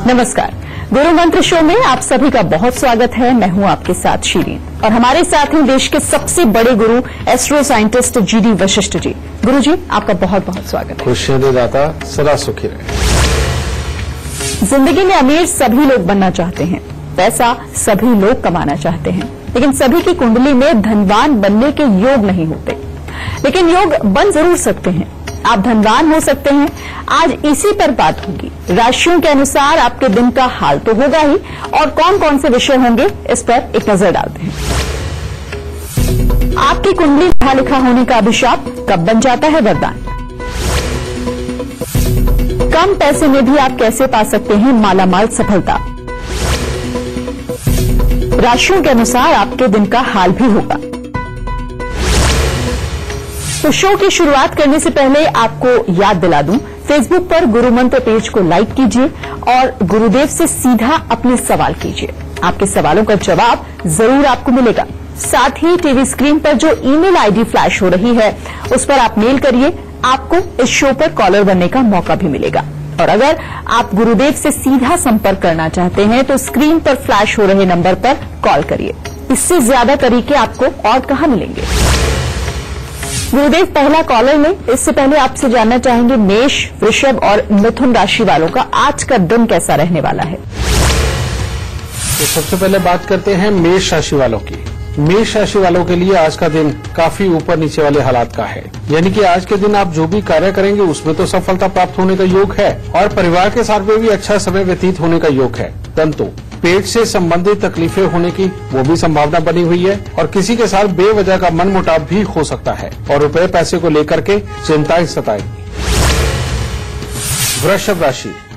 नमस्कार, गुरु मंत्र शो में आप सभी का बहुत स्वागत है। मैं हूं आपके साथ शीरीन और हमारे साथ हैं देश के सबसे बड़े गुरु astro scientist GD Vashishtha ji. गुरु जी, आपका बहुत बहुत स्वागत है। खुशियां दे दाता सदा सुखी रहे। जिंदगी में अमीर सभी लोग बनना चाहते हैं, पैसा सभी लोग कमाना चाहते हैं, लेकिन सभी की कुंडली में धनवान बनने के योग नहीं होते। लेकिन योग बन जरूर सकते हैं, आप धनवान हो सकते हैं। आज इसी पर बात होगी। राशियों के अनुसार आपके दिन का हाल तो होगा ही, और कौन कौन से विषय होंगे इस पर एक नजर डालते हैं। आपकी कुंडली पढ़ा लिखा होने का अभिशाप कब बन जाता है वरदान? कम पैसे में भी आप कैसे पा सकते हैं मालामाल सफलता? राशियों के अनुसार आपके दिन का हाल भी होगा। तो शो की शुरुआत करने से पहले आपको याद दिला दूं, फेसबुक पर गुरु मंत्र पेज को लाइक कीजिए और गुरुदेव से सीधा अपने सवाल कीजिए। आपके सवालों का जवाब जरूर आपको मिलेगा। साथ ही टीवी स्क्रीन पर जो ईमेल आईडी फ्लैश हो रही है उस पर आप मेल करिए, आपको इस शो पर कॉलर बनने का मौका भी मिलेगा। और अगर आप गुरुदेव से सीधा संपर्क करना चाहते हैं तो स्क्रीन पर फ्लैश हो रहे नंबर पर कॉल करिए। इससे ज्यादा तरीके आपको और कहां मिलेंगे। गुरुदेव, पहला कॉलर में इससे पहले आपसे जानना चाहेंगे मेष, वृषभ और मिथुन राशि वालों का आज का दिन कैसा रहने वाला है। तो सबसे पहले बात करते हैं मेष राशि वालों की। मेष राशि वालों के लिए आज का दिन काफी ऊपर नीचे वाले हालात का है, यानी कि आज के दिन आप जो भी कार्य करेंगे उसमें तो सफलता प्राप्त होने का योग है और परिवार के साथ में भी अच्छा समय व्यतीत होने का योग है, परंतु पेट से संबंधित तकलीफें होने की वो भी संभावना बनी हुई है और किसी के साथ बेवजह का मनमुटाव भी हो सकता है और रुपए पैसे को लेकर के चिंताएं सताएंगी।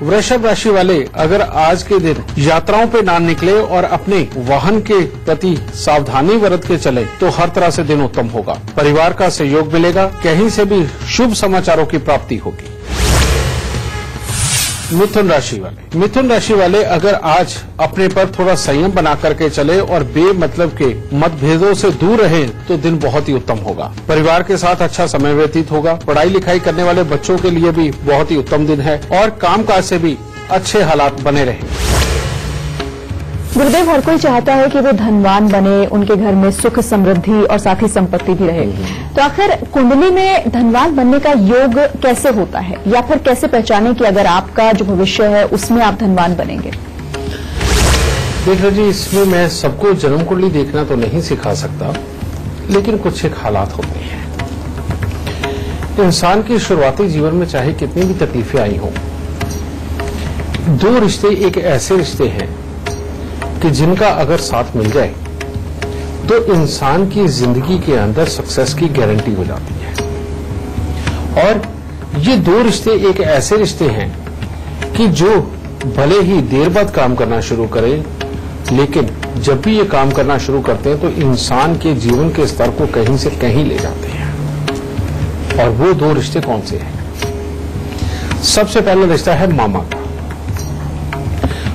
वृषभ राशि वाले अगर आज के दिन यात्राओं पे ना निकले और अपने वाहन के प्रति सावधानी बरत के चले तो हर तरह से दिन उत्तम होगा। परिवार का सहयोग मिलेगा, कहीं से भी शुभ समाचारों की प्राप्ति होगी। मिथुन राशि वाले अगर आज अपने पर थोड़ा संयम बना करके चले और बेमतलब के मतभेदों से दूर रहें तो दिन बहुत ही उत्तम होगा। परिवार के साथ अच्छा समय व्यतीत होगा। पढ़ाई लिखाई करने वाले बच्चों के लिए भी बहुत ही उत्तम दिन है और कामकाज से भी अच्छे हालात बने रहें। गुरुदेव, हर कोई चाहता है कि वो धनवान बने, उनके घर में सुख समृद्धि और साथ ही संपत्ति भी रहे। तो आखिर कुंडली में धनवान बनने का योग कैसे होता है, या फिर कैसे पहचाने कि अगर आपका जो भविष्य है उसमें आप धनवान बनेंगे? देखो जी, इसमें मैं सबको जन्म कुंडली देखना तो नहीं सिखा सकता, लेकिन कुछ एक हालात होते हैं। इंसान की शुरुआती जीवन में चाहे कितनी भी तकलीफें आई हों, दो रिश्ते एक ऐसे रिश्ते हैं कि जिनका अगर साथ मिल जाए तो इंसान की जिंदगी के अंदर सक्सेस की गारंटी हो जाती है। और ये दो रिश्ते एक ऐसे रिश्ते हैं कि जो भले ही देर बाद काम करना शुरू करें, लेकिन जब भी ये काम करना शुरू करते हैं तो इंसान के जीवन के स्तर को कहीं से कहीं ले जाते हैं। और वो दो रिश्ते कौन से हैं? सबसे पहला रिश्ता है मामा का।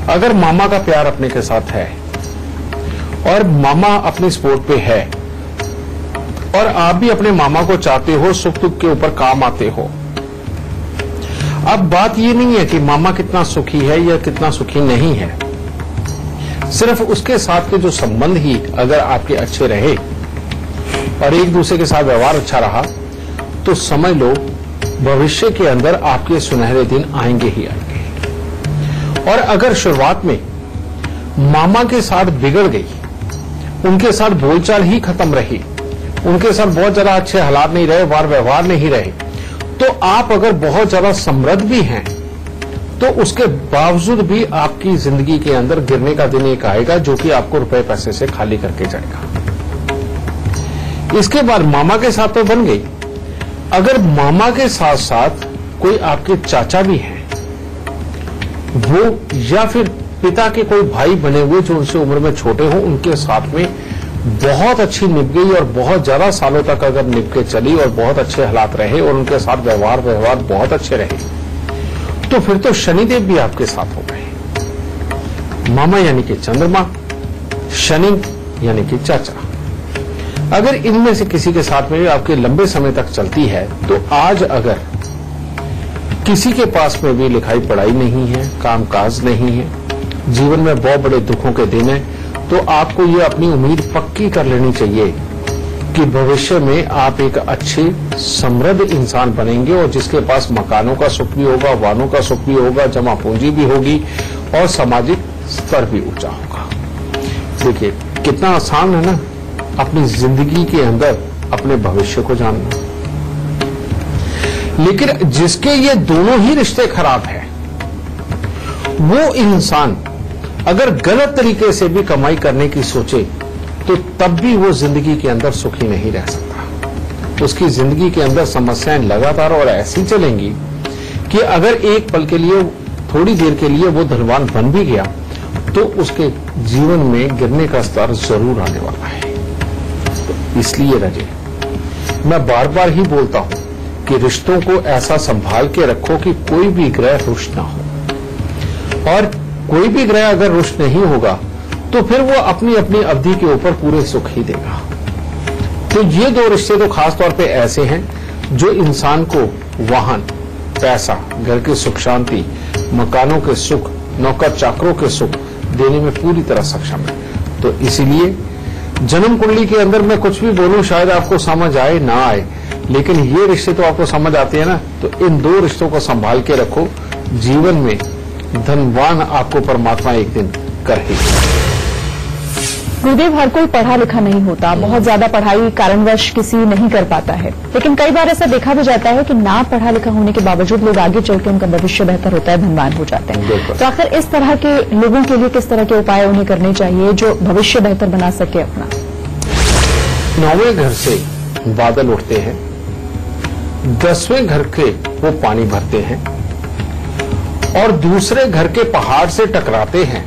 अगर मामा का प्यार अपने के साथ है और मामा अपनी सपोर्ट पे है और आप भी अपने मामा को चाहते हो, सुख दुख के ऊपर काम आते हो। अब बात ये नहीं है कि मामा कितना सुखी है या कितना सुखी नहीं है, सिर्फ उसके साथ के जो संबंध ही अगर आपके अच्छे रहे और एक दूसरे के साथ व्यवहार अच्छा रहा तो समझ लो भविष्य के अंदर आपके सुनहरे दिन आएंगे ही आएंगे। और अगर शुरुआत में मामा के साथ बिगड़ गई, उनके साथ बोलचाल ही खत्म रही, उनके साथ बहुत ज्यादा अच्छे हालात नहीं रहे, वार व्यवहार नहीं रहे, तो आप अगर बहुत ज्यादा समृद्ध भी हैं तो उसके बावजूद भी आपकी जिंदगी के अंदर गिरने का दिन एक आएगा जो कि आपको रुपए पैसे से खाली करके जाएगा। इसके बाद मामा के साथ तो बन गई, अगर मामा के साथ साथ कोई आपके चाचा भी हैं, वो या फिर पिता के कोई भाई बने हुए जो उनसे उम्र में छोटे हो, उनके साथ में बहुत अच्छी निभ गई और बहुत ज्यादा सालों तक अगर निभ के चली और बहुत अच्छे हालात रहे और उनके साथ व्यवहार बहुत अच्छे रहे, तो फिर तो शनिदेव भी आपके साथ हो गए। मामा यानी कि चंद्रमा, शनि यानी कि चाचा। अगर इनमें से किसी के साथ में आपके लंबे समय तक चलती है तो आज अगर किसी के पास में भी लिखाई पढ़ाई नहीं है, कामकाज नहीं है, जीवन में बहुत बड़े दुखों के दिन है, तो आपको ये अपनी उम्मीद पक्की कर लेनी चाहिए कि भविष्य में आप एक अच्छे समृद्ध इंसान बनेंगे और जिसके पास मकानों का सुख भी होगा, वाहनों का सुख भी होगा, जमा पूंजी भी होगी और सामाजिक स्तर भी ऊंचा होगा। देखिए कितना आसान है ना अपनी जिंदगी के अंदर अपने भविष्य को जानना। लेकिन जिसके ये दोनों ही रिश्ते खराब हैं, वो इंसान अगर गलत तरीके से भी कमाई करने की सोचे तो तब भी वो जिंदगी के अंदर सुखी नहीं रह सकता। उसकी जिंदगी के अंदर समस्याएं लगातार और ऐसी चलेंगी कि अगर एक पल के लिए, थोड़ी देर के लिए वो धनवान बन भी गया तो उसके जीवन में गिरने का स्तर जरूर आने वाला है। तो इसलिए रजे मैं बार बार ही बोलता हूं कि रिश्तों को ऐसा संभाल के रखो कि कोई भी ग्रह रुष्ट ना हो, और कोई भी ग्रह अगर रुष्ट नहीं होगा तो फिर वो अपनी अपनी अवधि के ऊपर पूरे सुख ही देगा। तो ये दो रिश्ते तो खास तौर पे ऐसे हैं जो इंसान को वाहन, पैसा, घर की सुख शांति, मकानों के सुख, नौकर चाकरों के सुख देने में पूरी तरह सक्षम है। तो इसीलिए जन्म कुंडली के अंदर मैं कुछ भी बोलूं शायद आपको समझ आए ना आए, लेकिन ये रिश्ते तो आपको समझ आते हैं ना। तो इन दो रिश्तों को संभाल के रखो, जीवन में धनवान आपको परमात्मा एक दिन कर ही। गुरुदेव, हर कोई पढ़ा लिखा नहीं होता, बहुत ज्यादा पढ़ाई कारणवश किसी नहीं कर पाता है, लेकिन कई बार ऐसा देखा भी जाता है कि ना पढ़ा लिखा होने के बावजूद लोग आगे चल के उनका भविष्य बेहतर होता है, धनवान हो जाते हैं। तो आखिर इस तरह के लोगों के लिए किस तरह के उपाय उन्हें करने चाहिए जो भविष्य बेहतर बना सके अपना? 9वें घर से बादल उठते हैं, 10वें घर के वो पानी भरते हैं और दूसरे घर के पहाड़ से टकराते हैं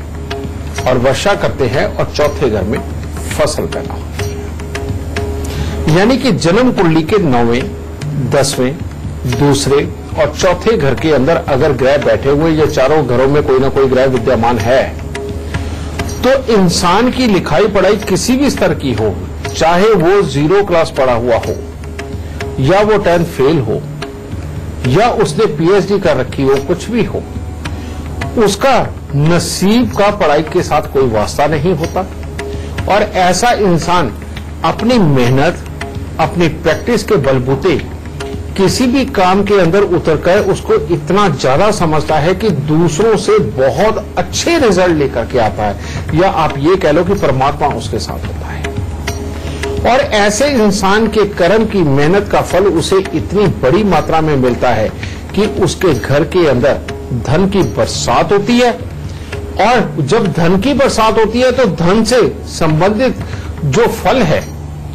और वर्षा करते हैं और चौथे घर में फसल पैदा होती है। यानी कि जन्म कुंडली के 9वें, 10वें, दूसरे और चौथे घर के अंदर अगर ग्रह बैठे हुए या चारों घरों में कोई ना कोई ग्रह विद्यमान है तो इंसान की लिखाई पढ़ाई किसी भी स्तर की हो, चाहे वो 0 क्लास पढ़ा हुआ हो या वो 10th फेल हो या उसने PhD कर रखी हो, कुछ भी हो, उसका नसीब का पढ़ाई के साथ कोई वास्ता नहीं होता। और ऐसा इंसान अपनी मेहनत, अपनी प्रैक्टिस के बलबूते किसी भी काम के अंदर उतरकर उसको इतना ज्यादा समझता है कि दूसरों से बहुत अच्छे रिजल्ट लेकर के आता है, या आप ये कह लो कि परमात्मा उसके साथ होता है। और ऐसे इंसान के कर्म की मेहनत का फल उसे इतनी बड़ी मात्रा में मिलता है कि उसके घर के अंदर धन की बरसात होती है। और जब धन की बरसात होती है तो धन से संबंधित जो फल है,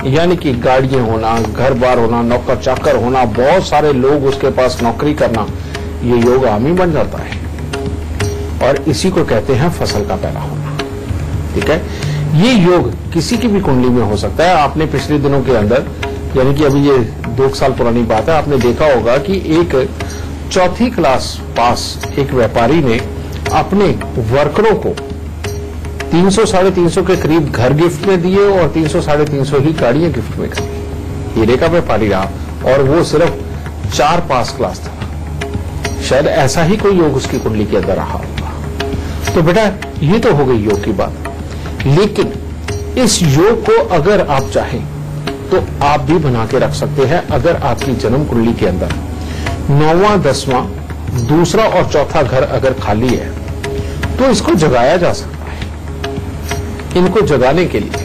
यानी कि गाड़ियां होना, घर बार होना, नौकर चाकर होना, बहुत सारे लोग उसके पास नौकरी करना, ये योग आम ही बन जाता है। और इसी को कहते हैं फसल का पैदा होना। ठीक है, ये योग किसी की भी कुंडली में हो सकता है। आपने पिछले दिनों के अंदर, यानी कि अभी ये 2 साल पुरानी बात है, आपने देखा होगा कि एक 4th क्लास पास एक व्यापारी ने अपने वर्करों को 300-350 के करीब घर गिफ्ट में दिए और 300-350 ही गाड़ियां गिफ्ट में खरीदी। हीरे का व्यापारी रहा और वो सिर्फ 4 पास क्लास था। शायद ऐसा ही कोई योग उसकी कुंडली के अंदर रहा होगा। तो बेटा ये तो हो गई योग की बात, लेकिन इस योग को अगर आप चाहें तो आप भी बना के रख सकते हैं। अगर आपकी जन्म कुंडली के अंदर 9वां, 10वां, दूसरा और चौथा घर अगर खाली है तो इसको जगाया जा सकता है। इनको जगाने के लिए,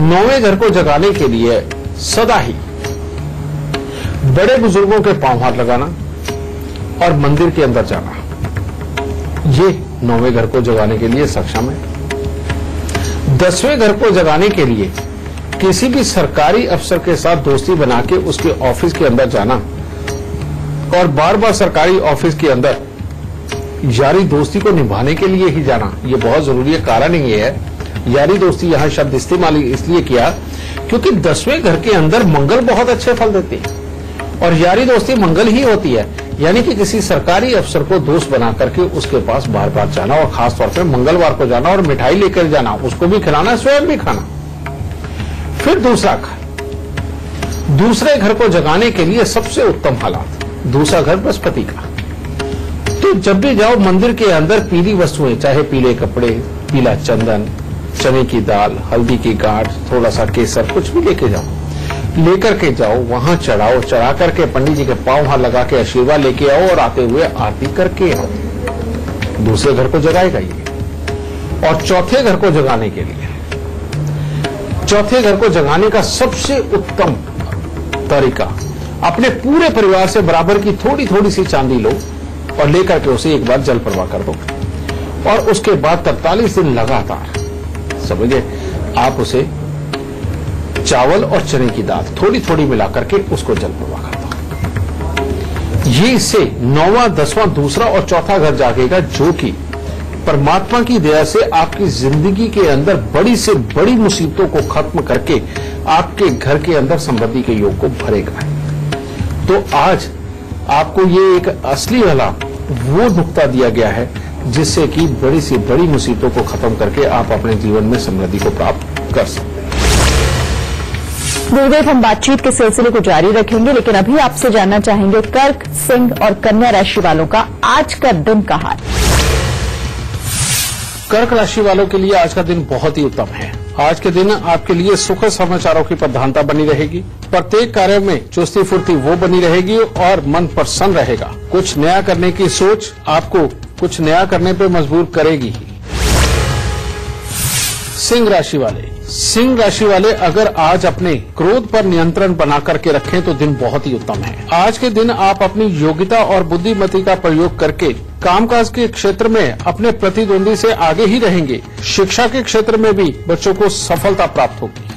9वें घर को जगाने के लिए सदा ही बड़े बुजुर्गों के पांव हाथ लगाना और मंदिर के अंदर जाना, ये 9वें घर को जगाने के लिए सक्षम है। 10वें घर को जगाने के लिए किसी भी सरकारी अफसर के साथ दोस्ती बना के उसके ऑफिस के अंदर जाना और बार बार सरकारी ऑफिस के अंदर यारी दोस्ती को निभाने के लिए ही जाना, ये बहुत जरूरी है। कारण ये है, यारी दोस्ती यहां शब्द इस्तेमाल इसलिए किया क्योंकि 10वें घर के अंदर मंगल बहुत अच्छे फल देते हैं और यारी दोस्ती मंगल ही होती है। यानी कि किसी सरकारी अफसर को दोस्त बना करके उसके पास बार बार जाना और खासतौर पर मंगलवार को जाना और मिठाई लेकर जाना, उसको भी खिलाना, स्वयं भी खाना। फिर दूसरा घर, दूसरे घर को जगाने के लिए सबसे उत्तम हालात, दूसरा घर बृहस्पति का, जब भी जाओ मंदिर के अंदर पीली वस्तुएं, चाहे पीले कपड़े, पीला चंदन, चने की दाल, हल्दी की गांठ, थोड़ा सा केसर, कुछ भी लेकर के जाओ, वहां चढ़ाओ, चढ़ा करके पंडित जी के पांव हाथ लगा के आशीर्वाद लेके आओ और आते हुए आरती करके आओ। दूसरे घर को जगाएगा ये। और चौथे घर को जगाने के लिए, चौथे घर को जगाने का सबसे उत्तम तरीका, अपने पूरे परिवार से बराबर की थोड़ी थोड़ी सी चांदी लो और लेकर के उसे एक बार जल प्रवाह कर दो और उसके बाद 43 दिन लगातार, समझे, आप उसे चावल और चने की दाल थोड़ी थोड़ी मिलाकर के उसको जल प्रवाह कर दो। ये इससे 9वां, 10वां, दूसरा और चौथा घर जागेगा, जो कि परमात्मा की दया से आपकी जिंदगी के अंदर बड़ी से बड़ी मुसीबतों को खत्म करके आपके घर के अंदर समृद्धि के योग को भरेगा। तो आज आपको ये एक असली वाला वो नुक्ता दिया गया है जिससे कि बड़ी से बड़ी मुसीबतों को खत्म करके आप अपने जीवन में समृद्धि को प्राप्त कर सकते हैं। गुरुदेव, हम बातचीत के सिलसिले को जारी रखेंगे, लेकिन अभी आपसे जानना चाहेंगे कर्क, सिंह और कन्या राशि वालों का आज का दिन का हाल। कर्क राशि वालों के लिए आज का दिन बहुत ही उत्तम है। आज के दिन आपके लिए सुखद समाचारों की प्रधानता बनी रहेगी। प्रत्येक कार्य में चुस्ती फुर्ती वो बनी रहेगी और मन प्रसन्न रहेगा। कुछ नया करने की सोच आपको कुछ नया करने पे मजबूर करेगी ही। सिंह राशि वाले अगर आज अपने क्रोध पर नियंत्रण बना करके रखें तो दिन बहुत ही उत्तम है। आज के दिन आप अपनी योग्यता और बुद्धिमती का प्रयोग करके कामकाज के क्षेत्र में अपने प्रतिद्वंदी से आगे ही रहेंगे। शिक्षा के क्षेत्र में भी बच्चों को सफलता प्राप्त होगी।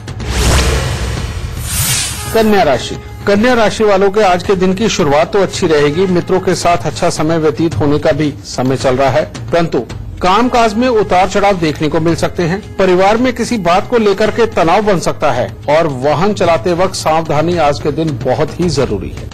कन्या राशि वालों के आज के दिन की शुरुआत तो अच्छी रहेगी। मित्रों के साथ अच्छा समय व्यतीत होने का भी समय चल रहा है, परंतु कामकाज में उतार चढ़ाव देखने को मिल सकते हैं। परिवार में किसी बात को लेकर के तनाव बन सकता है और वाहन चलाते वक्त सावधानी आज के दिन बहुत ही जरूरी है।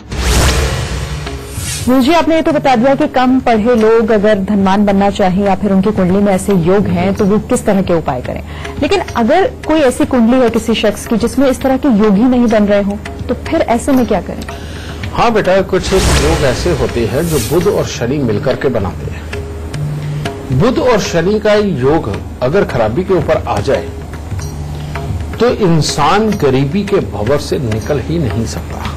मुझे आपने ये तो बता दिया कि कम पढ़े लोग अगर धनवान बनना चाहें या फिर उनकी कुंडली में ऐसे योग हैं तो वो किस तरह के उपाय करें, लेकिन अगर कोई ऐसी कुंडली है किसी शख्स की जिसमें इस तरह के योग ही नहीं बन रहे हो तो फिर ऐसे में क्या करें? हाँ बेटा, कुछ योग ऐसे होते हैं जो बुध और शनि मिलकर के बनाते हैं। बुध और शनि का योग अगर खराबी के ऊपर आ जाए तो इंसान गरीबी के भंवर से निकल ही नहीं सकता,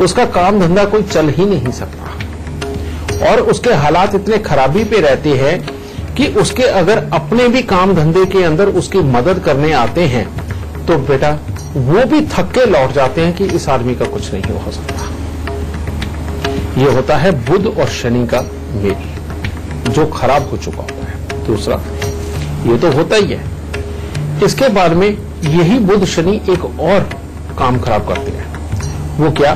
उसका काम धंधा कोई चल ही नहीं सकता और उसके हालात इतने खराबी पे रहते हैं कि उसके अगर अपने भी काम धंधे के अंदर उसकी मदद करने आते हैं तो बेटा वो भी थक के लौट जाते हैं कि इस आदमी का कुछ नहीं हो सकता। ये होता है बुध और शनि का मेल जो खराब हो चुका होता है। दूसरा, ये तो होता ही है, इसके बाद में यही बुध शनि एक और काम खराब करते हैं। वो क्या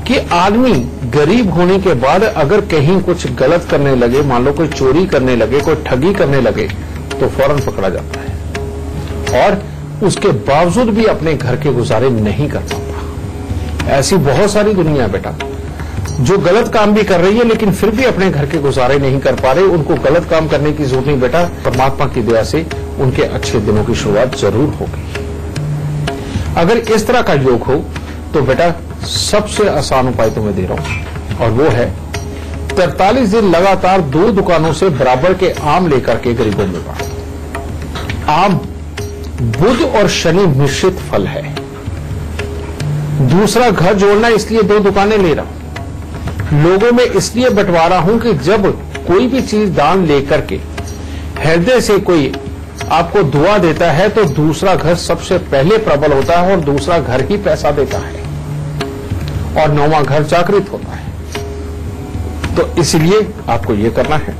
कि आदमी गरीब होने के बाद अगर कहीं कुछ गलत करने लगे, मान लो कोई चोरी करने लगे, कोई ठगी करने लगे, तो फौरन पकड़ा जाता है और उसके बावजूद भी अपने घर के गुजारे नहीं कर पाता। ऐसी बहुत सारी दुनिया बेटा जो गलत काम भी कर रही है लेकिन फिर भी अपने घर के गुजारे नहीं कर पा रहे। उनको गलत काम करने की जरूरत नहीं बेटा, परमात्मा की दया से उनके अच्छे दिनों की शुरुआत जरूर होगी। अगर इस तरह का योग हो तो बेटा सबसे आसान उपाय तुम्हें दे रहा हूं और वो है 43 दिन लगातार 2 दुकानों से बराबर के आम लेकर के गरीबों में बांटो। आम बुध और शनि मिश्रित फल है। दूसरा, घर जोड़ना इसलिए 2 दुकानें ले रहा हूं, लोगों में इसलिए बंटवारा हूं कि जब कोई भी चीज दान लेकर के हृदय से कोई आपको दुआ देता है तो दूसरा घर सबसे पहले प्रबल होता है और दूसरा घर ही पैसा देता है और 9वां घर जागृत होता है। तो इसलिए आपको ये करना है।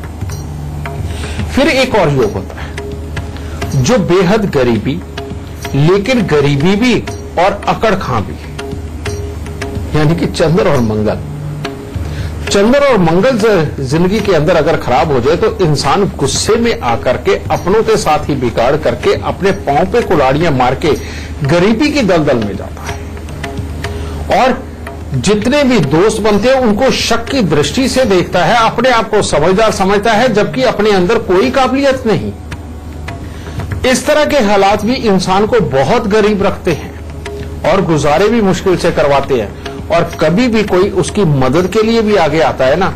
फिर एक और योग होता है जो बेहद गरीबी, लेकिन गरीबी भी और अकड़ खां भी, यानी कि चंद्र और मंगल। चंद्र और मंगल जिंदगी के अंदर अगर खराब हो जाए तो इंसान गुस्से में आकर के अपनों के साथ ही बिगाड़ करके अपने पांव पे कुल्हाड़ियां मार के गरीबी की दलदल में जाता है और जितने भी दोस्त बनते हैं उनको शक की दृष्टि से देखता है, अपने आप को समझदार समझता है जबकि अपने अंदर कोई काबिलियत नहीं। इस तरह के हालात भी इंसान को बहुत गरीब रखते हैं और गुजारे भी मुश्किल से करवाते हैं और कभी भी कोई उसकी मदद के लिए भी आगे आता है ना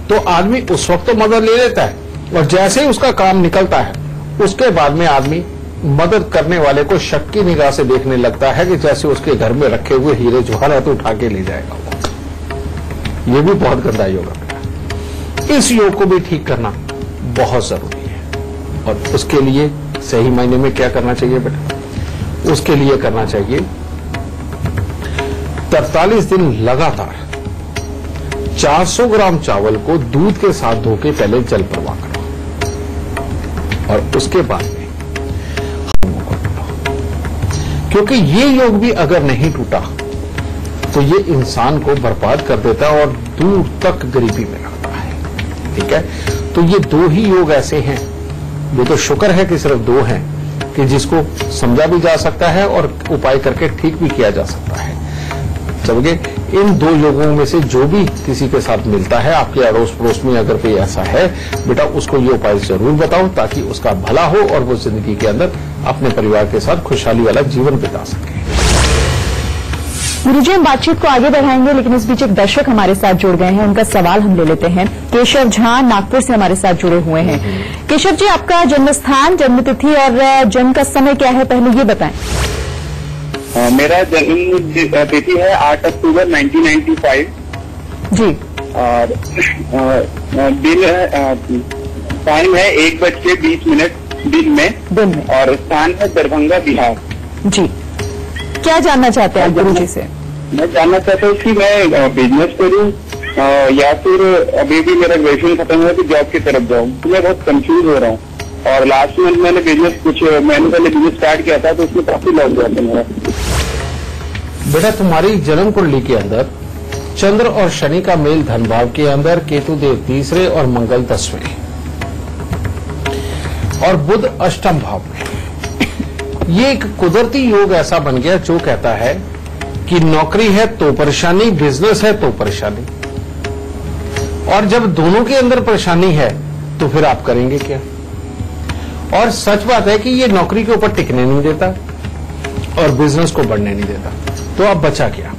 तो आदमी उस वक्त तो मदद ले लेता है, और जैसे ही उसका काम निकलता है उसके बाद में आदमी मदद करने वाले को शक की निगाह से देखने लगता है कि जैसे उसके घर में रखे हुए हीरे जवाहरात उठा के ले जाएगा वो। ये भी बहुत गंदा योग है। इस योग को भी ठीक करना बहुत जरूरी है, और उसके लिए सही मायने में क्या करना चाहिए बेटा? उसके लिए करना चाहिए 43 दिन लगातार 400 ग्राम चावल को दूध के साथ धो के पहले जल प्रवाह करो, और उसके बाद में क्योंकि ये योग भी अगर नहीं टूटा तो ये इंसान को बर्बाद कर देता है और दूर तक गरीबी में लाता है। ठीक है, तो ये 2 ही योग ऐसे हैं, वो तो शुक्र है कि सिर्फ 2 हैं कि जिसको समझा भी जा सकता है और उपाय करके ठीक भी किया जा सकता है। समझे, इन 2 योगों में से जो भी किसी के साथ मिलता है, आपके अड़ोस पड़ोस में अगर कोई ऐसा है बेटा, उसको ये उपाय जरूर बताओ ताकि उसका भला हो और वो जिंदगी के अंदर अपने परिवार के साथ खुशहाली वाला जीवन बिता सके। गुरुजी, हम बातचीत को आगे बढ़ाएंगे, लेकिन इस बीच एक दर्शक हमारे साथ जुड़ गए हैं, उनका सवाल हम ले लेते हैं। केशव झा नागपुर से हमारे साथ जुड़े हुए हैं। केशव जी, आपका जन्म स्थान, जन्मतिथि और जन्म का समय क्या है, पहले ये बताएं। मेरा जन्म तिथि है 8 अक्टूबर 1995 जी, और दिन टाइम है 1:20 दिन में, और स्थान है दरभंगा, बिहार। जी, क्या जानना चाहते हैं आप गुरुजी से? मैं जानना चाहता हूँ कि मैं बिजनेस करूँ या फिर अभी भी मेरा ग्रेजुएशन खत्म हुआ तो जॉब की तरफ जाऊँ, तो मैं बहुत कंफ्यूज हो रहा हूँ। और लास्ट मंथ मैंने बिजनेस कुछ महीने पहले बिजनेस स्टार्ट किया था, तो उसमें काफी लॉस हुआ था मेरा। बेटा, तुम्हारी जन्म कुंडली के अंदर चंद्र और शनि का मेल धन भाव के अंदर, केतु देव 3रे और मंगल 10वें, और बुध अष्टम भाव में। ये एक कुदरती योग ऐसा बन गया जो कहता है कि नौकरी है तो परेशानी, बिजनेस है तो परेशानी, और जब दोनों के अंदर परेशानी है तो फिर आप करेंगे क्या? और सच बात है कि ये नौकरी के ऊपर टिकने नहीं देता और बिजनेस को बढ़ने नहीं देता, तो अब बचा क्या?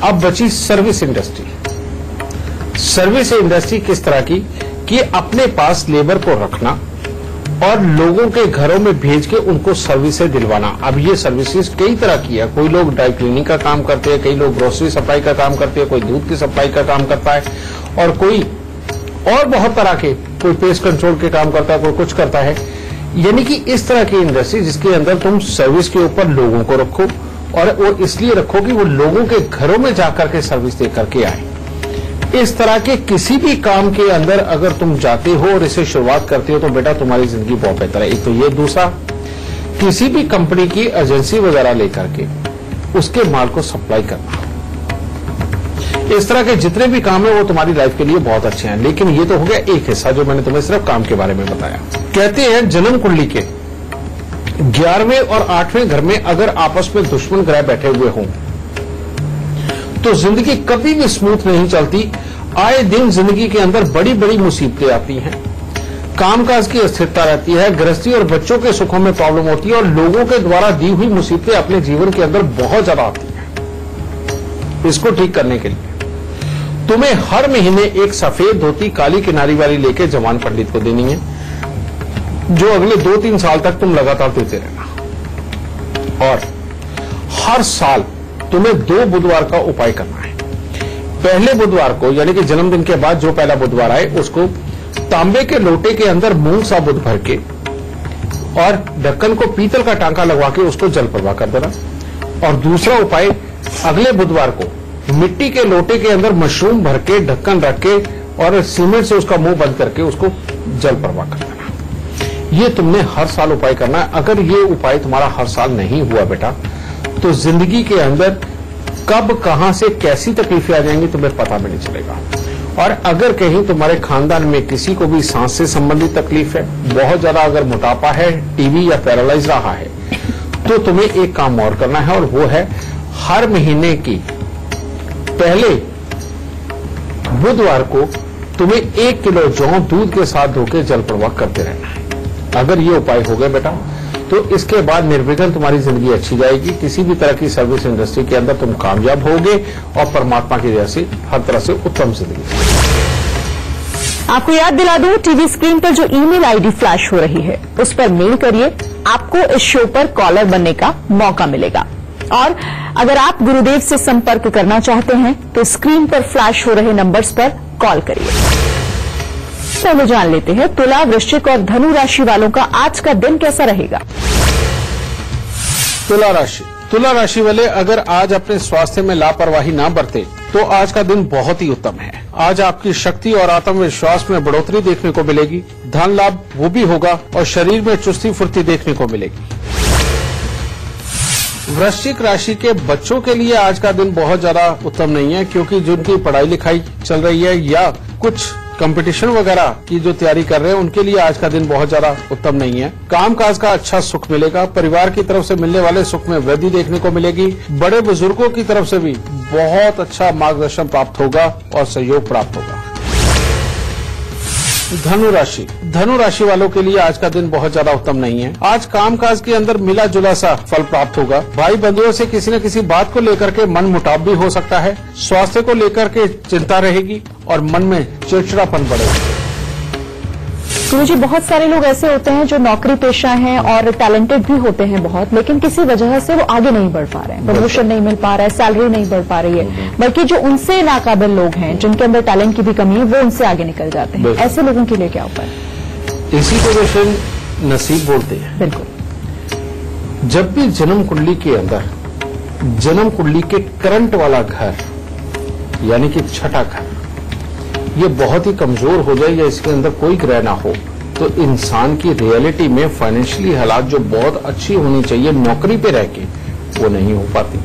अब बची सर्विस इंडस्ट्री। सर्विस इंडस्ट्री किस तरह की कि अपने पास लेबर को रखना और लोगों के घरों में भेज के उनको सर्विसेज दिलवाना। अब ये सर्विसेज कई तरह की है, कोई लोग ड्राई क्लीनिंग का काम करते हैं, कई लोग ग्रोसरी सप्लाई का काम करते हैं, कोई दूध की सप्लाई का काम करता है, और कोई और बहुत तरह के, कोई पेस्ट कंट्रोल के काम करता है, कोई कुछ करता है। यानी कि इस तरह की इंडस्ट्री जिसके अंदर तुम सर्विस के ऊपर लोगों को रखो, और वो इसलिए रखो कि वो लोगों के घरों में जाकर के सर्विस दे करके आए। इस तरह के किसी भी काम के अंदर अगर तुम जाते हो और इसे शुरुआत करते हो तो बेटा तुम्हारी जिंदगी बहुत बेहतर है। एक तो ये, दूसरा किसी भी कंपनी की एजेंसी वगैरह लेकर के उसके माल को सप्लाई करना। इस तरह के जितने भी काम है वो तुम्हारी लाइफ के लिए बहुत अच्छे हैं। लेकिन ये तो हो गया एक हिस्सा जो मैंने तुम्हें सिर्फ काम के बारे में बताया। कहते हैं जन्म कुंडली के 11वें और 8वें घर में अगर आपस में दुश्मन ग्रह बैठे हुए हों तो जिंदगी कभी भी स्मूथ नहीं चलती। आए दिन जिंदगी के अंदर बड़ी बड़ी मुसीबतें आती हैं, कामकाज की अस्थिरता रहती है, गृहस्थी और बच्चों के सुखों में प्रॉब्लम होती है, और लोगों के द्वारा दी हुई मुसीबतें अपने जीवन के अंदर बहुत ज्यादा आती हैं। इसको ठीक करने के लिए तुम्हें हर महीने एक सफेद धोती काली किनारी वाली लेके जवान पंडित को देनी है, जो अगले 2-3 साल तक तुम लगातार देते रहना। और हर साल तुम्हें 2 बुधवार का उपाय करना है। पहले बुधवार को यानी कि जन्मदिन के बाद जो पहला बुधवार आए उसको तांबे के लोटे के अंदर मूंग साबुत भर के और ढक्कन को पीतल का टांका लगवा के उसको जल प्रवाह कर देना। और दूसरा उपाय, अगले बुधवार को मिट्टी के लोटे के अंदर मशरूम भर के ढक्कन रख के और सीमेंट से उसका मुंह बंद करके उसको जल प्रवाह कर देना। ये तुमने हर साल उपाय करना है। अगर ये उपाय तुम्हारा हर साल नहीं हुआ बेटा तो जिंदगी के अंदर कब कहां से कैसी तकलीफें आ जाएंगी तुम्हें पता भी नहीं चलेगा। और अगर कहीं तुम्हारे खानदान में किसी को भी सांस से संबंधित तकलीफ है, बहुत ज्यादा अगर मोटापा है, टीबी या पैरालाइज रहा है, तो तुम्हें एक काम और करना है, और वो है हर महीने की पहले बुधवार को तुम्हें 1 किलो जौ दूध के साथ धोके जल प्रवाह करते रहना है। अगर ये उपाय हो गए बेटा तो इसके बाद निर्विघ्न तुम्हारी जिंदगी अच्छी जाएगी। किसी भी तरह की सर्विस इंडस्ट्री के अंदर तुम कामयाब होगे और परमात्मा की दया से हर तरह से उत्तम जिंदगी। आपको याद दिला दूं, टीवी स्क्रीन पर जो ईमेल आईडी फ्लैश हो रही है उस पर मेल करिए, आपको इस शो पर कॉलर बनने का मौका मिलेगा। और अगर आप गुरुदेव से संपर्क करना चाहते हैं तो स्क्रीन पर फ्लैश हो रहे नंबर्स पर कॉल करिए। चलो जान लेते हैं तुला, वृश्चिक और धनु राशि वालों का आज का दिन कैसा रहेगा। तुला राशि वाले अगर आज अपने स्वास्थ्य में लापरवाही ना बरते तो आज का दिन बहुत ही उत्तम है। आज आपकी शक्ति और आत्मविश्वास में बढ़ोतरी देखने को मिलेगी, धन लाभ वो भी होगा और शरीर में चुस्ती फुर्ती देखने को मिलेगी। वृश्चिक राशि के बच्चों के लिए आज का दिन बहुत ज्यादा उत्तम नहीं है, क्योंकि जिनकी पढ़ाई लिखाई चल रही है या कुछ कंपटीशन वगैरह की जो तैयारी कर रहे हैं उनके लिए आज का दिन बहुत ज्यादा उत्तम नहीं है। कामकाज का अच्छा सुख मिलेगा, परिवार की तरफ से मिलने वाले सुख में वृद्धि देखने को मिलेगी, बड़े बुजुर्गों की तरफ से भी बहुत अच्छा मार्गदर्शन प्राप्त होगा और सहयोग प्राप्त होगा। धनु राशि वालों के लिए आज का दिन बहुत ज्यादा उत्तम नहीं है। आज कामकाज के अंदर मिला जुला सा फल प्राप्त होगा। भाई बंधुओं से किसी न किसी बात को लेकर के मन मुटाव भी हो सकता है। स्वास्थ्य को लेकर के चिंता रहेगी और मन में चिड़चिड़ापन बढ़ेगा। गुरुजी, बहुत सारे लोग ऐसे होते हैं जो नौकरी पेशा हैं और टैलेंटेड भी होते हैं बहुत, लेकिन किसी वजह से वो आगे नहीं बढ़ पा रहे हैं, प्रमोशन नहीं मिल पा रहा है, सैलरी नहीं बढ़ पा रही है, बल्कि जो उनसे नाकाबिल लोग हैं, जिनके अंदर टैलेंट की भी कमी है, वो उनसे आगे निकल जाते हैं। ऐसे लोगों के लिए क्या उपाय? इसी को वैसे नसीब बोलते हैं। बिल्कुल। जब भी जन्म कुंडली के अंदर जन्म कुंडली के करंट वाला घर यानी कि छठा घर ये बहुत ही कमजोर हो जाए या इसके अंदर कोई ग्रह ना हो तो इंसान की रियलिटी में फाइनेंशियली हालात जो बहुत अच्छी होनी चाहिए नौकरी पे रह के वो नहीं हो पाती।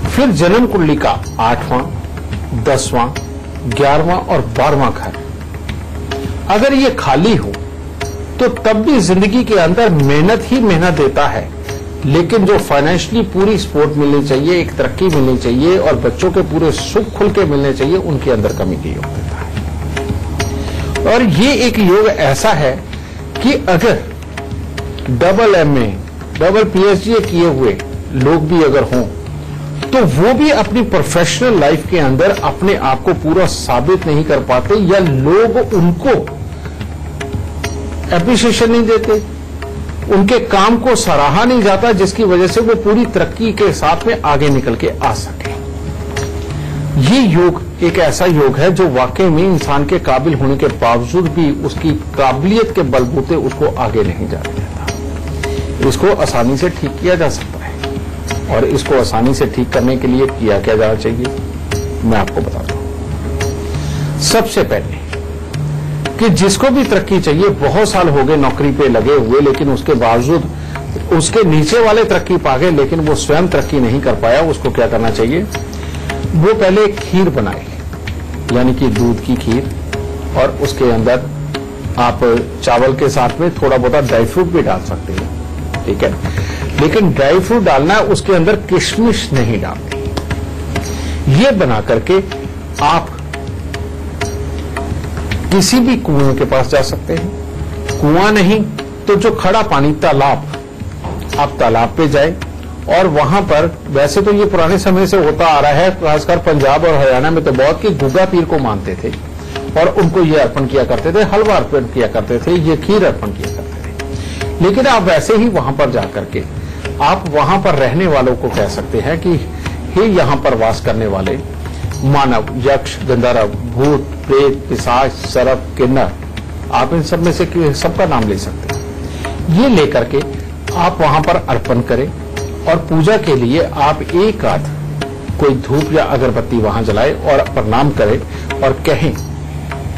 फिर जन्म कुंडली का 8वां, 10वां, 11वां और 12वां घर अगर ये खाली हो तो तब भी जिंदगी के अंदर मेहनत ही मेहनत देता है, लेकिन जो फाइनेंशियली पूरी सपोर्ट मिलनी चाहिए, एक तरक्की मिलनी चाहिए और बच्चों के पूरे सुख खुल के मिलने चाहिए, उनके अंदर कमी की योग देता है। और ये एक योग ऐसा है कि अगर डबल MA, डबल PhD किए हुए लोग भी अगर हों तो वो भी अपनी प्रोफेशनल लाइफ के अंदर अपने आप को पूरा साबित नहीं कर पाते या लोग उनको एप्रिसिएशन नहीं देते, उनके काम को सराहा नहीं जाता, जिसकी वजह से वो पूरी तरक्की के साथ में आगे निकल के आ सके। ये योग एक ऐसा योग है जो वाकई में इंसान के काबिल होने के बावजूद भी उसकी काबिलियत के बलबूते उसको आगे नहीं जाने देता। इसको आसानी से ठीक किया जा सकता है और इसको आसानी से ठीक करने के लिए किया क्या जाना चाहिए मैं आपको बताता हूं। सबसे पहले कि जिसको भी तरक्की चाहिए, बहुत साल हो गए नौकरी पे लगे हुए लेकिन उसके बावजूद उसके नीचे वाले तरक्की पा गए लेकिन वो स्वयं तरक्की नहीं कर पाया, उसको क्या करना चाहिए? वो पहले एक खीर बनाए यानी कि दूध की खीर और उसके अंदर आप चावल के साथ में थोड़ा बहुत ड्राई फ्रूट भी डाल सकते हैं, ठीक है, लेकिन ड्राई फ्रूट डालना है, उसके अंदर किशमिश नहीं डालनी। ये बना करके आप किसी भी कुएं के पास जा सकते हैं, कुआं नहीं तो जो खड़ा पानी तालाब, आप तालाब पे जाए और वहां पर वैसे तो ये पुराने समय से होता आ रहा है, खासकर पंजाब और हरियाणा में तो बहुत कि गुग्गा पीर को मानते थे और उनको ये अर्पण किया करते थे, हलवा अर्पण किया करते थे, ये खीर अर्पण किया करते थे। लेकिन आप वैसे ही वहां पर जाकर के आप वहां पर रहने वालों को कह सकते हैं कि हे यहां पर वास करने वाले मानव, यक्ष, गंधर्व, भूत, प्रेत, पिशाच, सर्प, किन्नर, आप इन सब में से सबका नाम ले सकते हैं। ये लेकर के आप वहां पर अर्पण करें और पूजा के लिए आप एक आध कोई धूप या अगरबत्ती वहां जलाएं और प्रणाम करें और कहें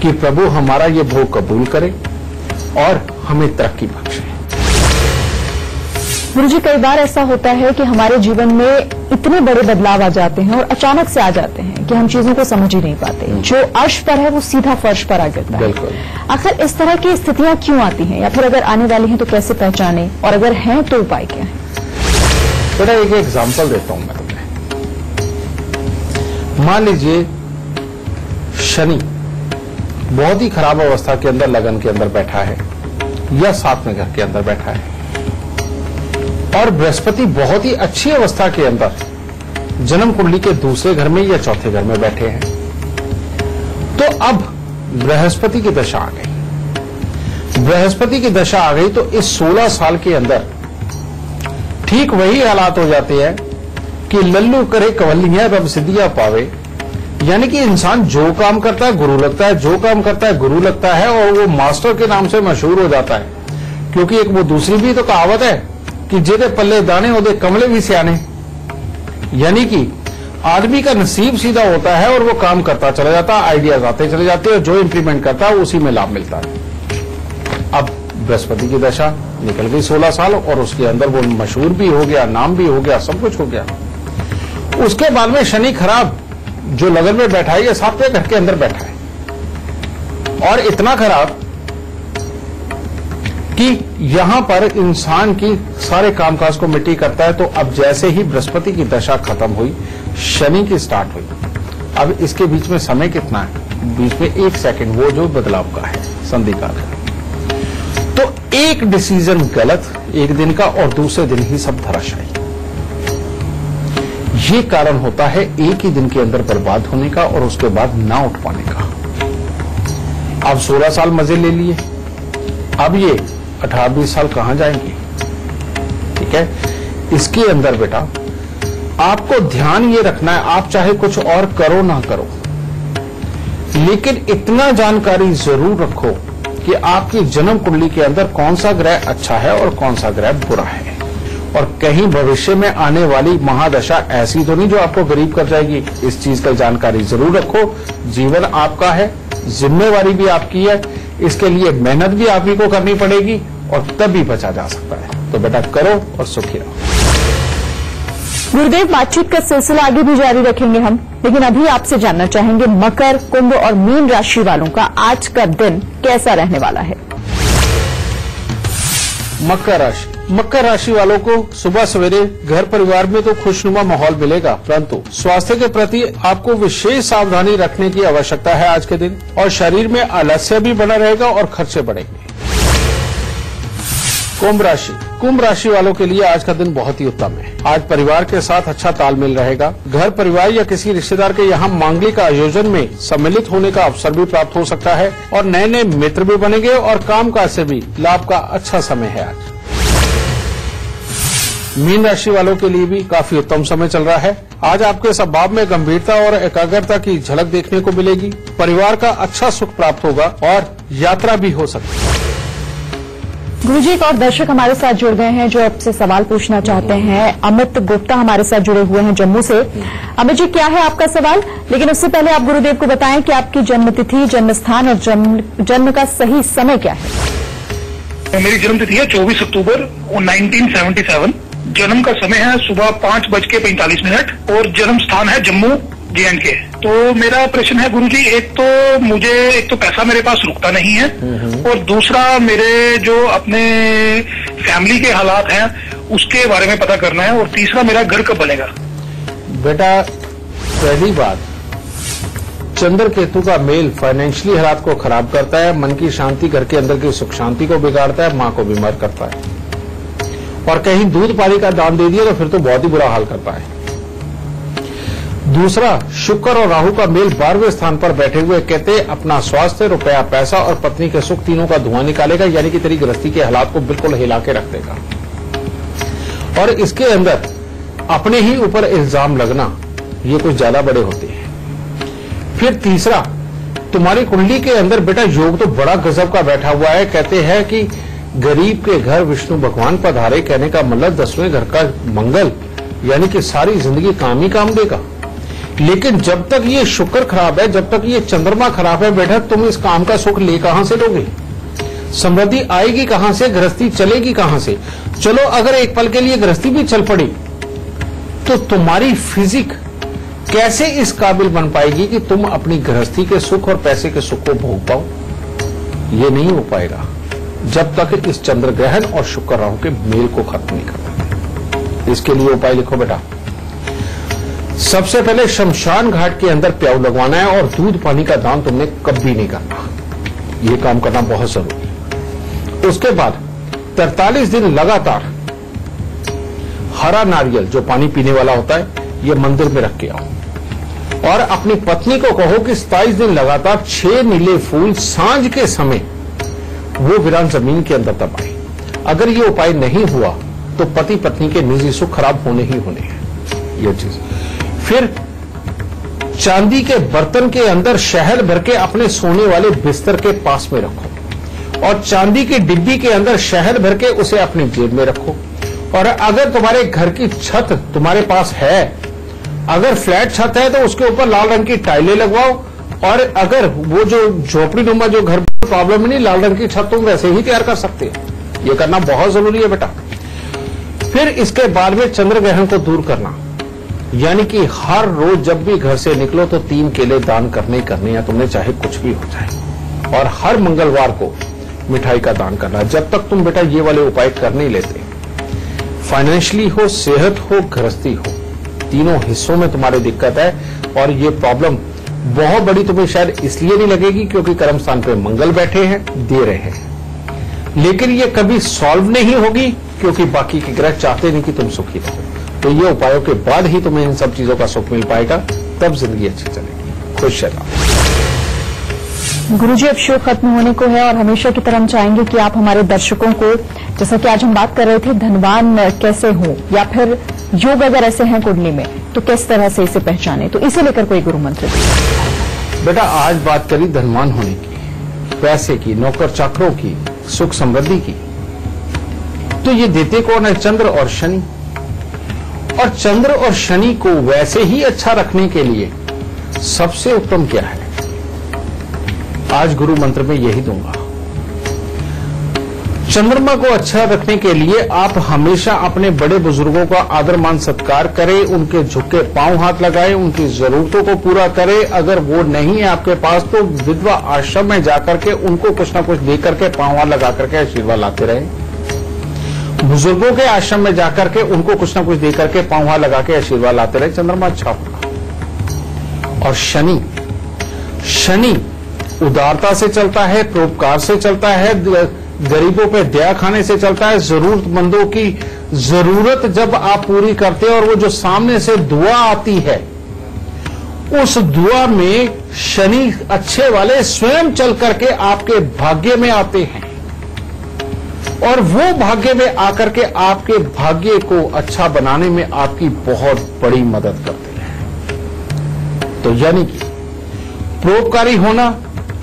कि प्रभु हमारा ये भोग कबूल करें और हमें तरक्की बख्शे। गुरुजी, कई बार ऐसा होता है कि हमारे जीवन में इतने बड़े बदलाव आ जाते हैं और अचानक से आ जाते हैं कि हम चीजों को समझ ही नहीं पाते। जो अर्श पर है वो सीधा फर्श पर आ गिरता है। बिल्कुल। आखिर इस तरह की स्थितियां क्यों आती हैं या फिर अगर आने वाली हैं तो कैसे पहचाने और अगर हैं तो उपाय क्या है? थोड़ा एक एग्जाम्पल देता हूं मैं तुम्हें। मान लीजिए शनि बहुत ही खराब अवस्था के अंदर लगन के अंदर बैठा है या 7वें घर के अंदर बैठा है और बृहस्पति बहुत ही अच्छी अवस्था के अंदर जन्म कुंडली के दूसरे घर में या चौथे घर में बैठे हैं, तो अब बृहस्पति की दशा आ गई। बृहस्पति की दशा आ गई तो इस 16 साल के अंदर ठीक वही हालात हो जाते हैं कि लल्लू करे कवलियां रब सिद्धियां पावे, यानी कि इंसान जो काम करता है गुरु लगता है, जो काम करता है गुरु लगता है और वो मास्टर के नाम से मशहूर हो जाता है। क्योंकि एक वो दूसरी भी तो कहावत है कि जेदे पल्ले दाने ओदे कमले भी सियाने, यानी कि आदमी का नसीब सीधा होता है और वो काम करता चला जाता है, आइडियाज आते चले जाते हैं और जो इंप्लीमेंट करता है उसी में लाभ मिलता है। अब बृहस्पति की दशा निकल गई 16 साल और उसके अंदर वो मशहूर भी हो गया, नाम भी हो गया, सब कुछ हो गया। उसके बाद में शनि खराब जो लगन में बैठा है, ये 7वें घर के अंदर बैठा है और इतना खराब कि यहां पर इंसान की सारे कामकाज को मिट्टी करता है। तो अब जैसे ही बृहस्पति की दशा खत्म हुई, शनि की स्टार्ट हुई। अब इसके बीच में समय कितना है? बीच में 1 सेकंड वो जो बदलाव का है, संधि काल का। तो एक डिसीजन गलत एक दिन का और दूसरे दिन ही सब धराशायी। ये कारण होता है एक ही दिन के अंदर बर्बाद होने का और उसके बाद ना उठ पाने का। अब 16 साल मजे ले लिए, अब ये 18-20 साल कहां जाएंगे? ठीक है, इसके अंदर बेटा आपको ध्यान ये रखना है, आप चाहे कुछ और करो ना करो, लेकिन इतना जानकारी जरूर रखो कि आपकी जन्म कुंडली के अंदर कौन सा ग्रह अच्छा है और कौन सा ग्रह बुरा है। और कहीं भविष्य में आने वाली महादशा ऐसी तो नहीं जो आपको गरीब कर जाएगी। इस चीज का जानकारी जरूर रखो। जीवन आपका है, जिम्मेवारी भी आपकी है, इसके लिए मेहनत भी आप ही को करनी पड़ेगी और तभी बचा जा सकता है। तो बेटा करो और सुखी रहो। गुरुदेव, बातचीत का सिलसिला आगे भी जारी रखेंगे हम, लेकिन अभी आपसे जानना चाहेंगे मकर, कुंभ और मीन राशि वालों का आज का दिन कैसा रहने वाला है? मकर राशि वालों को सुबह सवेरे घर परिवार में तो खुशनुमा माहौल मिलेगा, परंतु स्वास्थ्य के प्रति आपको विशेष सावधानी रखने की आवश्यकता है आज के दिन। और शरीर में आलस्य भी बना रहेगा और खर्चे बढ़ेंगे। कुंभ राशि वालों के लिए आज का दिन बहुत ही उत्तम है। आज परिवार के साथ अच्छा तालमेल रहेगा। घर परिवार या किसी रिश्तेदार के यहाँ मांगलिक आयोजन में सम्मिलित होने का अवसर भी प्राप्त हो सकता है और नए नए मित्र भी बनेंगे और कामकाज से भी लाभ का अच्छा समय है आज। मीन राशि वालों के लिए भी काफी उत्तम समय चल रहा है। आज आपके स्वभाव में गंभीरता और एकाग्रता की झलक देखने को मिलेगी। परिवार का अच्छा सुख प्राप्त होगा और यात्रा भी हो सकती है। गुरुजी, एक और दर्शक हमारे साथ जुड़ गए हैं जो आपसे सवाल पूछना चाहते हैं। अमित गुप्ता हमारे साथ जुड़े हुए हैं जम्मू से। अमित जी, क्या है आपका सवाल? लेकिन उससे पहले आप गुरुदेव को बताएं कि आपकी जन्मतिथि, जन्म स्थान और जन्म का सही समय क्या है? मेरी जन्मतिथि है 24 अक्टूबर 1977। जन्म का समय है सुबह 5:45 और जन्म स्थान है जम्मू J&K। तो मेरा प्रश्न है गुरुजी, एक तो पैसा मेरे पास रुकता नहीं है और दूसरा मेरे जो अपने फैमिली के हालात हैं उसके बारे में पता करना है और तीसरा मेरा घर कब बनेगा। बेटा, पहली बात, चंद्र केतु का मेल फाइनेंशियली हालात को खराब करता है, मन की शांति, घर के अंदर की सुख शांति को बिगाड़ता है, मां को बीमार करता है और कहीं दूध पानी का दान दे दिया तो फिर तो बहुत ही बुरा हाल करता है। दूसरा, शुक्र और राहु का मेल 12वें स्थान पर बैठे हुए कहते अपना स्वास्थ्य, रुपया, पैसा और पत्नी के सुख तीनों का धुआं निकालेगा, यानी कि तेरी गृहस्थी के हालात को बिल्कुल हिला के रख देगा। और इसके अंदर अपने ही ऊपर इल्जाम लगना, ये कुछ ज्यादा बड़े होते हैं। फिर तीसरा, तुम्हारी कुंडली के अंदर बेटा योग तो बड़ा गजब का बैठा हुआ है। कहते हैं कि गरीब के घर विष्णु भगवान पधारे, कहने का मतलब 10वें घर का मंगल, यानी कि सारी जिंदगी काम ही काम देगा। लेकिन जब तक ये शुक्र खराब है, जब तक ये चंद्रमा खराब है बेटा, तुम इस काम का सुख ले कहां से लोगे? समृद्धि आएगी कहां से? गृहस्थी चलेगी कहां से? चलो अगर एक पल के लिए गृहस्थी भी चल पड़ी तो तुम्हारी फिजिक कैसे इस काबिल बन पाएगी कि तुम अपनी गृहस्थी के सुख और पैसे के सुख को भोग पाओ? ये नहीं हो पाएगा जब तक इस चंद्र ग्रहण और शुक्र राहु के मेल को खत्म नहीं करते। इसके लिए उपाय लिखो बेटा। सबसे पहले शमशान घाट के अंदर प्याऊ लगवाना है और दूध पानी का दान तुमने कभी नहीं करना। यह काम करना बहुत जरूरी है। उसके बाद 43 दिन लगातार हरा नारियल जो पानी पीने वाला होता है, यह मंदिर में रख के आओ और अपनी पत्नी को कहो कि 27 दिन लगातार 6 नीले फूल सांझ के समय वो वीरान जमीन के अंदर दबाए। अगर ये उपाय नहीं हुआ तो पति पत्नी के निजी सुख खराब होने ही होने हैं ये चीज। फिर चांदी के बर्तन के अंदर शहद भर के अपने सोने वाले बिस्तर के पास में रखो और चांदी की डिब्बी के अंदर शहद भर के उसे अपनी जेब में रखो। और अगर तुम्हारे घर की छत तुम्हारे पास है, अगर फ्लैट छत है तो उसके ऊपर लाल रंग की टाइलें लगवाओ। और अगर वो जो झोपड़ी नुमा जो घर प्रॉब्लम नहीं, लाल रंग की छत तुम वैसे ही तैयार कर सकते हो। ये करना बहुत जरूरी है बेटा। फिर इसके बाद में चंद्र ग्रहण को दूर करना, यानी कि हर रोज जब भी घर से निकलो तो 3 केले दान करने हैं तुमने, चाहे कुछ भी हो जाए। और हर मंगलवार को मिठाई का दान करना। जब तक तुम बेटा ये वाले उपाय कर नहीं लेते, फाइनेंशियली हो, सेहत हो, गृहस्थी हो, तीनों हिस्सों में तुम्हारी दिक्कत है। और ये प्रॉब्लम बहुत बड़ी तुम्हें शायद इसलिए नहीं लगेगी क्योंकि कर्म स्थान पे मंगल बैठे हैं, दे रहे हैं, लेकिन ये कभी सॉल्व नहीं होगी क्योंकि बाकी के ग्रह चाहते नहीं कि तुम सुखी रहो। तो ये उपायों के बाद ही तुम्हें इन सब चीजों का सुख मिल पाएगा, तब जिंदगी अच्छी चलेगी। खुश रहना। गुरुजी, अब शो खत्म होने को है और हमेशा की तरह हम चाहेंगे कि आप हमारे दर्शकों को, जैसा कि आज हम बात कर रहे थे, धनवान कैसे हो या फिर योग अगर ऐसे हैं कुंडली में तो किस तरह से इसे पहचाने, तो इसे लेकर कोई गुरु मंत्र दीजिए। बेटा आज बात करी धनवान होने की, पैसे की, नौकर चाकरों की, सुख समृद्धि की, तो ये देते कौन है? चंद्र और शनि। और चंद्र और शनि को वैसे ही अच्छा रखने के लिए सबसे उत्तम क्या है, आज गुरु मंत्र में यही दूंगा। चंद्रमा को अच्छा रखने के लिए आप हमेशा अपने बड़े बुजुर्गों का आदर मान सत्कार करें, उनके झुके पांव हाथ लगाएं, उनकी जरूरतों को पूरा करें। अगर वो नहीं है आपके पास तो विधवा आश्रम में जाकर के उनको कुछ ना कुछ दे करके पांव हाथ लगा करके आशीर्वाद लाते रहें। बुजुर्गों के आश्रम में जाकर के उनको कुछ ना कुछ दे करके पांव हाथ लगा के आशीर्वाद लाते रहे, चंद्रमा अच्छा होगा। और शनि उदारता से चलता है, परोपकार से चलता है, गरीबों पे दया खाने से चलता है। जरूरतमंदों की जरूरत जब आप पूरी करते हैं और वो जो सामने से दुआ आती है, उस दुआ में शनि अच्छे वाले स्वयं चल करके आपके भाग्य में आते हैं और वो भाग्य में आकर के आपके भाग्य को अच्छा बनाने में आपकी बहुत बड़ी मदद करते हैं। तो यानी कि परोपकारी होना,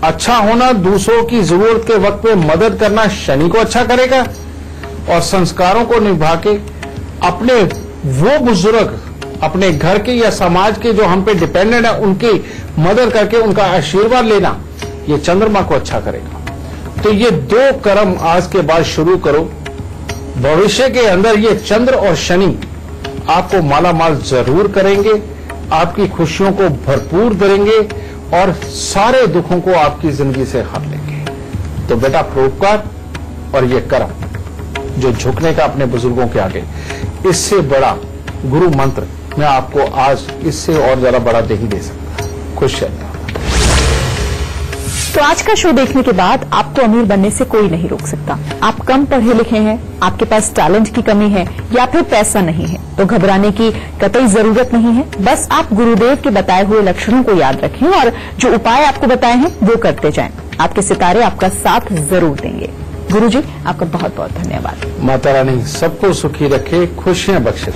अच्छा होना, दूसरों की जरूरत के वक्त पे मदद करना शनि को अच्छा करेगा। और संस्कारों को निभा के अपने वो बुजुर्ग, अपने घर के या समाज के जो हम पे डिपेंडेंट है, उनकी मदद करके उनका आशीर्वाद लेना, ये चंद्रमा को अच्छा करेगा। तो ये 2 कर्म आज के बाद शुरू करो। भविष्य के अंदर ये चंद्र और शनि आपको मालामाल जरूर करेंगे, आपकी खुशियों को भरपूर करेंगे और सारे दुखों को आपकी जिंदगी से हर लेंगे। तो बेटा परोपकार और ये कर्म जो झुकने का अपने बुजुर्गों के आगे, इससे बड़ा गुरु मंत्र मैं आपको आज इससे और ज्यादा बड़ा दे ही दे सकता। खुश रहना। तो आज का शो देखने के बाद आपको अमीर बनने से कोई नहीं रोक सकता। आप कम पढ़े लिखे हैं, आपके पास टैलेंट की कमी है या फिर पैसा नहीं है, तो घबराने की कतई जरूरत नहीं है। बस आप गुरुदेव के बताए हुए लक्षणों को याद रखें और जो उपाय आपको बताए हैं वो करते जाएं। आपके सितारे आपका साथ जरूर देंगे। गुरुजी, आपका बहुत बहुत धन्यवाद। माता रानी सबको सुखी रखे, खुशियां बख्शे।